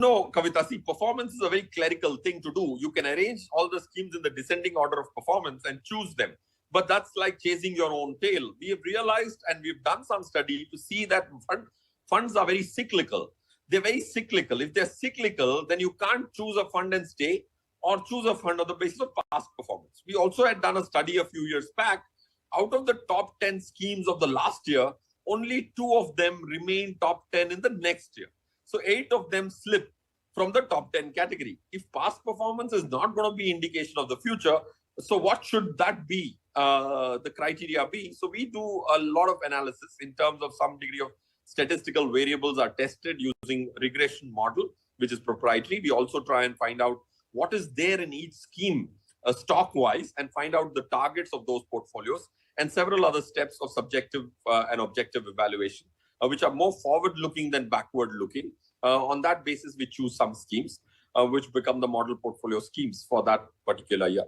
No, Kavita, see, performance is a very clerical thing to do. You can arrange all the schemes in the descending order of performance and choose them. But that's like chasing your own tail. We have realized and we've done some study to see that funds are very cyclical. They're very cyclical. If they're cyclical, then you can't choose a fund and stay or choose a fund on the basis of past performance. We also had done a study a few years back. Out of the top 10 schemes of the last year, only 2 of them remain top 10 in the next year. So 8 of them slip from the top 10 category. If past performance is not going to be indication of the future, so what should that be? The criteria be? So we do a lot of analysis in terms of some degree of statistical variables are tested using regression model, which is proprietary. We also try and find out what is there in each scheme stock-wise and find out the targets of those portfolios and several other steps of subjective and objective evaluation, which are more forward-looking than backward-looking. On that basis, we choose some schemes which become the model portfolio schemes for that particular year.